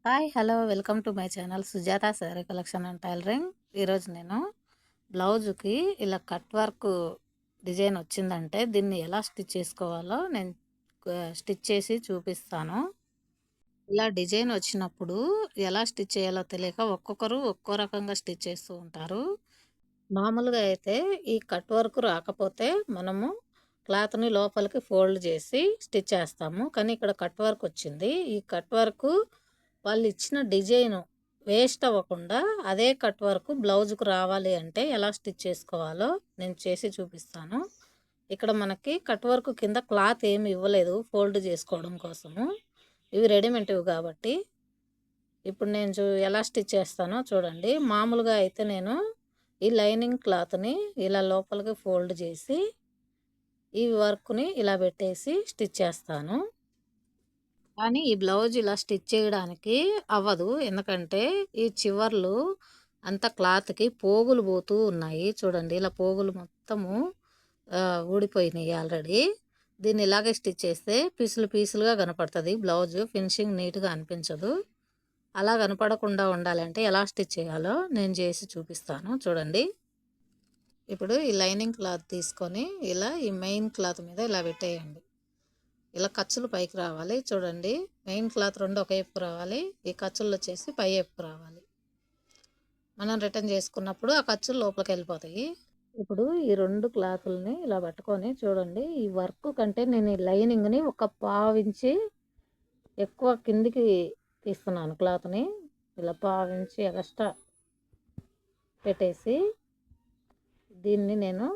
Hi hello welcome to my channel Sujatha sari collection and tailoring. ఈరోజు నేను బ్లౌజుకి ఇలా కట్ వర్క్ డిజైన్ వచ్చిందంటే దీన్ని ఎలా స్టిచ్ చేసుకోవాలో నేను స్టిచ్ చేసి చూపిస్తాను. ఇలా డిజైన్ వచ్చినప్పుడు ఎలా స్టిచ్ చేయాలో తెలియక ఒక్కొక్కరు ఒక్కో రకంగా స్టిచ్ చేస్తూ ఉంటారు. మామూలుగా అయితే ఈ కట్ వర్క్ రాకపోతే మనము క్లాత్ని లోపలికి ఫోల్డ్ చేసి స్టిచ్ చేస్తాము. కానీ ఇక్కడ కట్ వర్క్ వచ్చింది. ఈ కట్ వర్క్ వాళ్ళు ఇచ్చిన డిజైను వేస్ట్ అవ్వకుండా అదే కట్ వర్క్ బ్లౌజ్కు రావాలి అంటే ఎలా స్టిచ్ చేసుకోవాలో నేను చేసి చూపిస్తాను. ఇక్కడ మనకి కట్ వర్క్ కింద క్లాత్ ఏమి ఇవ్వలేదు ఫోల్డ్ చేసుకోవడం కోసము. ఇవి రెడీమేడ్వి కాబట్టి ఇప్పుడు నేను ఎలా స్టిచ్ చేస్తానో చూడండి. మామూలుగా అయితే నేను ఈ లైనింగ్ క్లాత్ని ఇలా లోపలికి ఫోల్డ్ చేసి ఈ వర్క్ని ఇలా పెట్టేసి స్టిచ్ చేస్తాను. కానీ ఈ బ్లౌజ్ ఇలా స్టిచ్ చేయడానికి అవ్వదు. ఎందుకంటే ఈ చివర్లు అంతా క్లాత్‌కి పోగులు పోతూ ఉన్నాయి. చూడండి ఇలా పోగులు మొత్తము ఊడిపోయినాయి ఆల్రెడీ. దీన్ని ఇలాగే స్టిచ్ చేస్తే పీసులు పీసులుగా కనపడుతుంది బ్లౌజు. ఫినిషింగ్ నీట్‌గా అనిపించదు. అలా కనపడకుండా ఉండాలంటే ఎలా స్టిచ్ చేయాలో నేను చేసి చూపిస్తాను చూడండి. ఇప్పుడు ఈ లైనింగ్ క్లాత్ తీసుకొని ఇలా ఈ మెయిన్ క్లాత్ మీద ఇలా పెట్టేయండి. ఇలా ఖర్చులు పైకి రావాలి చూడండి. మెయిన్ క్లాత్ రెండు ఒక వైపుకు రావాలి. ఈ ఖర్చులు వచ్చేసి పై వైపుకు రావాలి. మనం రిటర్న్ చేసుకున్నప్పుడు ఆ ఖర్చులు లోపలికి వెళ్ళిపోతాయి. ఇప్పుడు ఈ రెండు క్లాతుల్ని ఇలా పట్టుకొని చూడండి. ఈ వర్క్ కంటే నేను ఈ లైనింగ్ని ఒక పావించి ఎక్కువ కిందికి తీస్తున్నాను క్లాత్ని. ఇలా పావించి ఎక్స్ట్రా పెట్టేసి దీన్ని నేను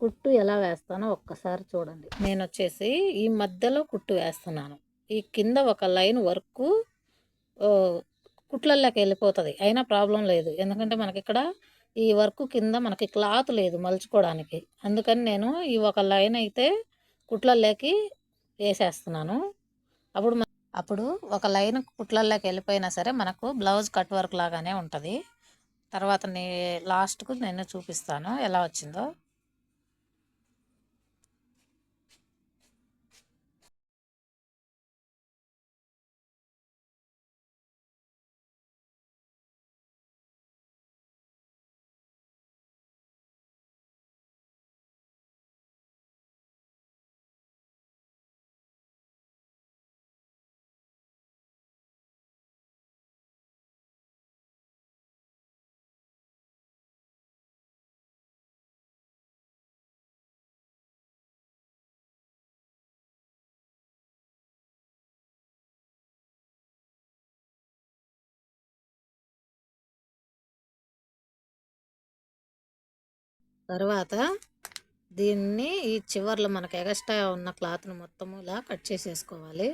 కుట్టు ఎలా వేస్తానో ఒక్కసారి చూడండి. నేను వచ్చేసి ఈ మధ్యలో కుట్టు వేస్తున్నాను. ఈ కింద ఒక లైన్ వరకు కుట్లల్లోకి వెళ్ళిపోతుంది. అయినా ప్రాబ్లం లేదు. ఎందుకంటే మనకి ఇక్కడ ఈ వర్క్ కింద మనకి క్లాత్ లేదు మలుచుకోవడానికి. అందుకని నేను ఈ ఒక లైన్ అయితే కుట్లల్లోకి వేసేస్తున్నాను. అప్పుడు అప్పుడు ఒక లైన్ కుట్లల్లోకి వెళ్ళిపోయినా సరే మనకు బ్లౌజ్ కట్ వర్క్ లాగానే ఉంటుంది. తర్వాత లాస్ట్కు నేను చూపిస్తాను ఎలా వచ్చిందో. తర్వాత దీన్ని ఈ చివర్లో మనకు ఎగస్ట్రా ఉన్న క్లాత్ను మొత్తము ఇలా కట్ చేసేసుకోవాలి.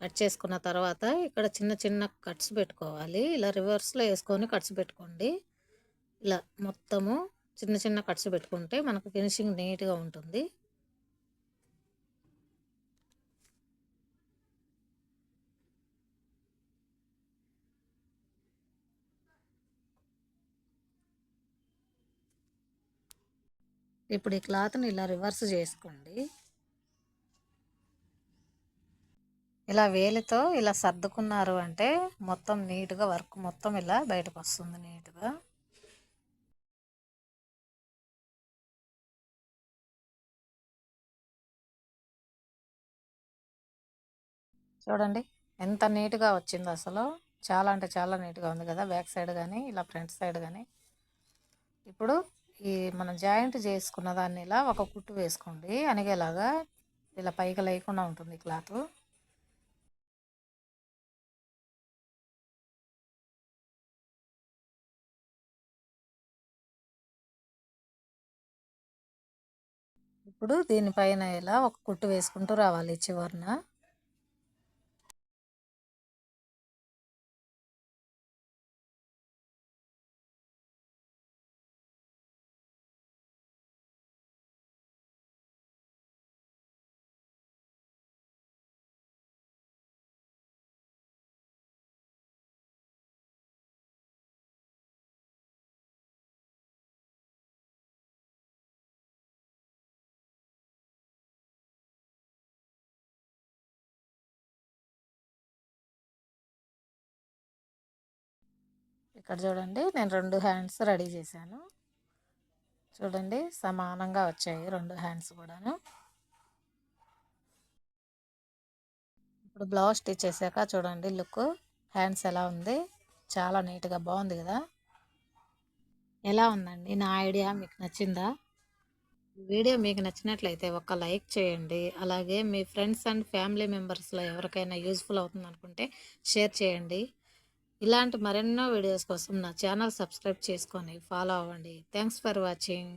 కట్ చేసుకున్న తర్వాత ఇక్కడ చిన్న చిన్న కట్స్ పెట్టుకోవాలి. ఇలా రివర్స్లో వేసుకొని కట్స్ పెట్టుకోండి. ఇలా మొత్తము చిన్న చిన్న కట్స్ పెట్టుకుంటే మనకు ఫినిషింగ్ నీట్గా ఉంటుంది. ఇప్పుడు ఈ క్లాత్ని ఇలా రివర్స్ చేసుకోండి. ఇలా వేలితో ఇలా సర్దుకున్నారు అంటే మొత్తం నీట్గా వర్క్ మొత్తం ఇలా బయటకు వస్తుంది నీట్గా. చూడండి ఎంత నీట్గా వచ్చిందో అసలు. చాలా అంటే చాలా నీట్గా ఉంది కదా, బ్యాక్ సైడ్ కానీ ఇలా ఫ్రంట్ సైడ్ కానీ. ఇప్పుడు ఈ మనం జాయింట్ చేసుకున్న దాన్ని ఇలా ఒక కుట్టు వేసుకోండి అనిగేలాగా. ఇలా పైకి లేకుండా ఉంటుంది క్లాత్. ఇప్పుడు దీనిపైన ఇలా ఒక కుట్టు వేసుకుంటూ రావాలి చివరన. ఇక్కడ చూడండి, నేను 2 హ్యాండ్స్ రెడీ చేశాను. చూడండి, సమానంగా వచ్చాయి 2 హ్యాండ్స్ కూడాను. ఇప్పుడు బ్లౌజ్ స్టిచ్ చేశాక చూడండి లుక్, హ్యాండ్స్ ఎలా ఉంది, చాలా నీట్గా బాగుంది కదా. ఎలా ఉందండి నా ఐడియా, మీకు నచ్చిందా? వీడియో మీకు నచ్చినట్లయితే ఒక లైక్ చేయండి. అలాగే మీ ఫ్రెండ్స్ అండ్ ఫ్యామిలీ మెంబర్స్లో ఎవరికైనా యూజ్ఫుల్ అవుతుంది అనుకుంటే షేర్ చేయండి. ఇలాంటి మరెన్నో వీడియోస్ కోసం నా ఛానల్ సబ్స్క్రైబ్ చేసుకొని ఫాలో అవ్వండి. Thanks for watching.